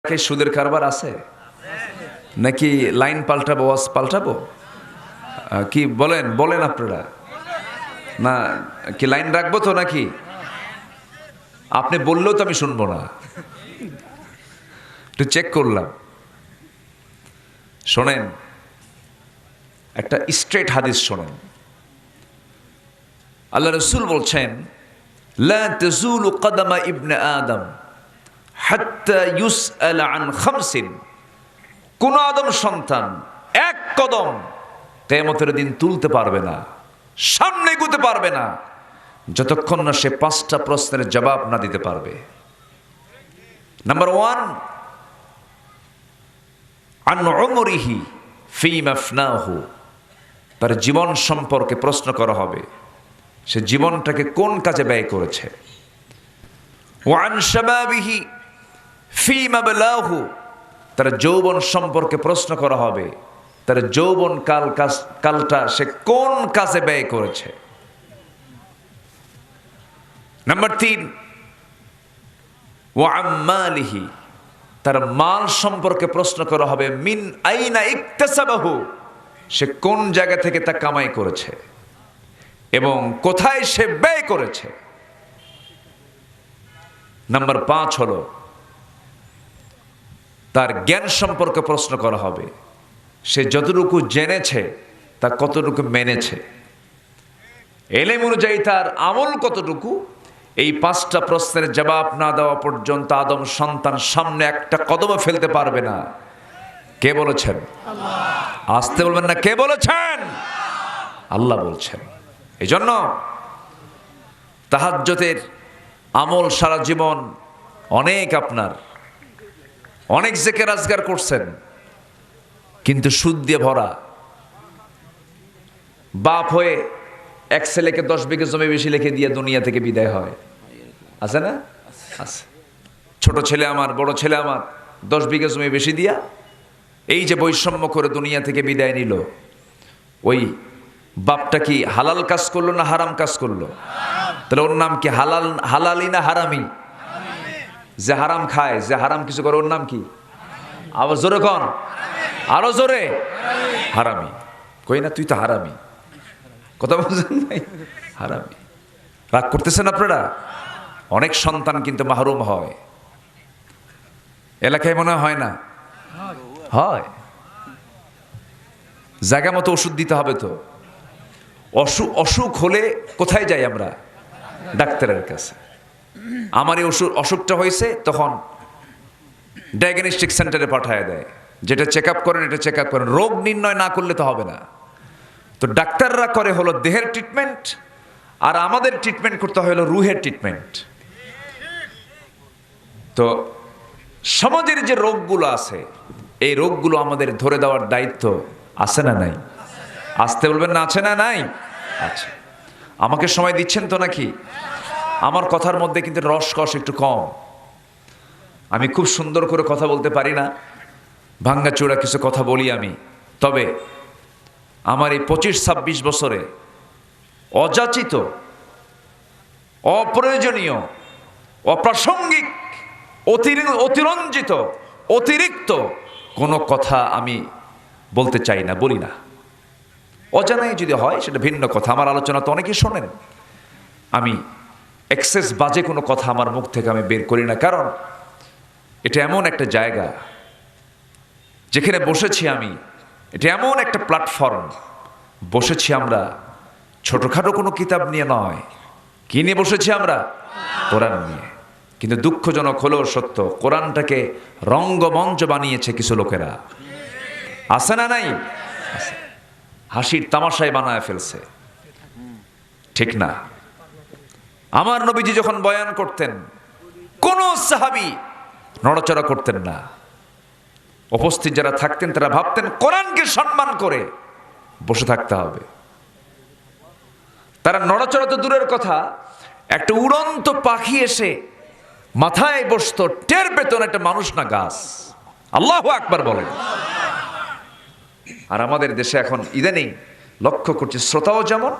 কি সুদের কারবার আছে নাকি লাইন পাল্টাবো, ওয়াজ পাল্টাবো? কি বলেন বলেন আপনারা? না কি লাইন রাখবো তো নাকি? আপনি বললেও তো আমি শুনবো না। একটু চেক করলাম। শোনেন, একটা স্ট্রেট হাদিস শোনেন। আল্লাহ রাসূল বলছেন, লা তাজুলু কদমা ইবনে আদম হাত্তা ইউসআল আন খামসিন। কোন আদম সন্তান এক কদম কিয়ামতের দিন তুলতে পারবে না, সামনে এগোতে পারবে না, যতক্ষণ না সে 5টা প্রশ্নের জবাব না দিতে পারবে। নাম্বার 1, আন উমরিহি ফীমা আফনাহু। তার জীবন সম্পর্কে প্রশ্ন করা হবে, সে জীবনটাকে কোন কাজে ব্যয় করেছে। ওয়া আন শাবাবিহি ফীমা বালাহু। তার যৌবন সম্পর্কে প্রশ্ন করা হবে, তার যৌবন কালটা সে কোন কাজে ব্যয় করেছে। নাম্বার 3, ওয়া আম্মালিহি। তার মাল সম্পর্কে প্রশ্ন করা হবে, মিন আইনা ইকতাসাবাহু। সে কোন জায়গা থেকে তা কামাই করেছে এবং কোথায় সে ব্যয় করেছে। নাম্বার 5 হলো তার জ্ঞান সম্পর্কে প্রশ্ন করা হবে, সে যতটুকু জেনেছে তা কতটুকু মেনেছে, এলেম অনুযায়ী তার আমল কতটুকু। এই 5টা প্রশ্নের জবাব না দেওয়া পর্যন্ত আদম সন্তান সামনে একটা কদমও ফেলতে পারবে না। কে বলেছেন? আসতে বলবেন না, কে বলেছেন? আল্লাহ বলছেন। এই জন্য তাহাজ্জুদের আমল সারা জীবন আপনার অনেক জিকির আজকার করছেন, কিন্তু সুদ দিয়ে ভরা। বাপ হয়ে এক ছেলেকে 10 বিঘা জমি বেশি লিখে দিয়ে দুনিয়া থেকে বিদায় হয়, আছে না? আছে। ছোট ছেলে আমার, বড় ছেলে আমার 10 বিঘা জমি বেশি দিয়া এই যে বৈষম্য করে দুনিয়া থেকে বিদায় নিল, ওই বাপটা কি হালাল কাজ করলো না হারাম কাজ করলো? তাহলে ওর নাম কি হালালি না হারামি? যে হারাম খায়, যে হারাম কিছু করে, ওর নাম কি? আবার জোরে কন, আরো জোরে। হারামি। কই না তুই তো হারামি, কথা বলছেন নাই? হারামি। রাগ করতেছেন আপনারা? অনেক সন্তান কিন্তু মাহরুম হয়। এলাকায় মনে হয় না? হয়। জায়গা মতো ওষুধ দিতে হবে তো। অসুখ হলে কোথায় যাই আমরা? ডাক্তারের কাছে। আমার এই অসুখটা হয়েছে, তখন ডায়াগনস্টিক সেন্টারে পাঠায় দেয়, যেটা চেক আপ করেন এটা চেক আপ করেন। রোগ নির্ণয় না করলে তো হবে না। তো ডাক্তাররা করে হলো দেহের ট্রিটমেন্ট, আর আমাদের ট্রিটমেন্ট করতে হলো রুহের ট্রিটমেন্ট। তো সমাজের যে রোগগুলো আছে, এই রোগগুলো আমাদের ধরে দেওয়ার দায়িত্ব আছে না নাই? আসতে বলবেন না, আছে না নাই? আচ্ছা, আমাকে সময় দিচ্ছেন তো নাকি? আমার কথার মধ্যে কিন্তু রসকস একটু কম। আমি খুব সুন্দর করে কথা বলতে পারি না, ভাঙ্গাচোরা কিছু কথা বলি আমি। তবে আমার এই 25-26 বছরে অযাচিত, অপ্রয়োজনীয়, অপ্রাসঙ্গিক, অতিরঞ্জিত, অতিরিক্ত কোনো কথা আমি বলতে চাই না, বলি না। অজানাই যদি হয় সেটা ভিন্ন কথা। আমার আলোচনা তো অনেকেই শোনেন। আমি এক্সেস বাজে কোনো কথা আমার মুখ থেকে আমি বের করি না, কারণ এটা এমন একটা জায়গা যেখানে বসেছি আমি। এটা এমন একটা প্ল্যাটফর্ম, বসেছি আমরা ছোটখাটো কোনো কিতাব নিয়ে নয়। কি নিয়ে বসেছি আমরা? কোরআন নিয়ে। কিন্তু দুঃখজনক হলেও সত্য, কোরআনটাকে রঙ্গমঞ্চ বানিয়েছে কিছু লোকেরা, আছে না নাই? হাসির তামাশায় বানায় ফেলছে, ঠিক না? আমার নবীজি যখন বয়ান করতেন, কোন সাহাবী নড়াচড়া করতেন না। উপস্থিত যারা থাকতেন তারা ভাবতেন কোরআনকে সম্মান করে বসে থাকতে হবে। তারা নড়াচড়া তো দূরের কথা, একটা উড়ন্ত পাখি এসে মাথায় বসতো, টের পেত না একটা মানুষ না গাছ। আল্লাহু আকবার বলেন। আর আমাদের দেশে এখন ইদানিং লক্ষ্য করছি, শ্রোতাও যেমন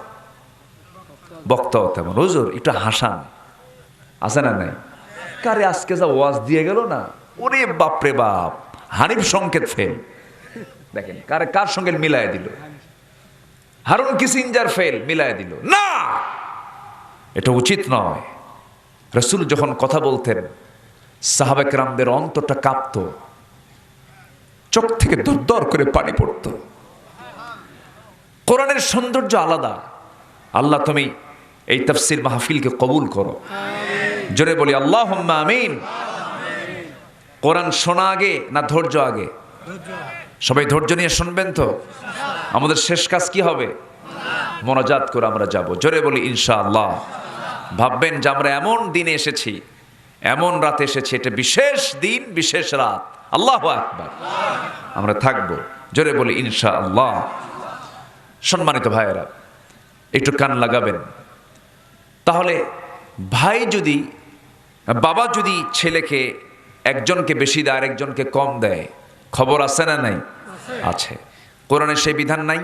বক্তাও তেমন। হুজুর একটু হাসান, আছে না নাই? কারে আজকে যা ওয়াজ দিয়ে গেল না, ওরে বাপরে বাপ, হানিফ সংকেত ফেল। দেখেন কার সঙ্গে মিলায় দিল, হারুন কিসিঞ্জার ফেল মিলায় দিল। না, এটা উচিত নয়। রাসূল যখন কথা বলতেন সাহাবা কেরামদের অন্তরটা কাঁপতো, চোখ থেকে দরদর করে পানি পড়তো। কোরআনের সৌন্দর্য আলাদা। আল্লাহ তুমি এই তাফসীর মাহফিলকে কবুল করো, জোরে বলি আল্লাহুম্মা আমিন। কোরআন শোনা আগে না ধৈর্য আগে? সবাই ধৈর্য নিয়ে শুনবেন তো? আমাদের শেষ কাজ কি হবে? মোনাজাত করে আমরা যাব, জোরে বলি ইনশাআল্লাহ। ভাববেন যে আমরা এমন দিনে এসেছি, এমন রাতে এসেছি, এটা বিশেষ দিন, বিশেষ রাত। আল্লাহু আকবার। আমরা থাকবো, জোরে বলি ইনশাআল্লাহ। সম্মানিত ভাইয়েরা, একটু কান লাগাবেন। তাহলে ভাই যদি, বাবা যদি ছেলেকে একজনকে বেশি দেয় আর একজনকে কম দেয়, খবর আছে না নাই? আছে। কোরআনে সেই বিধান নাই?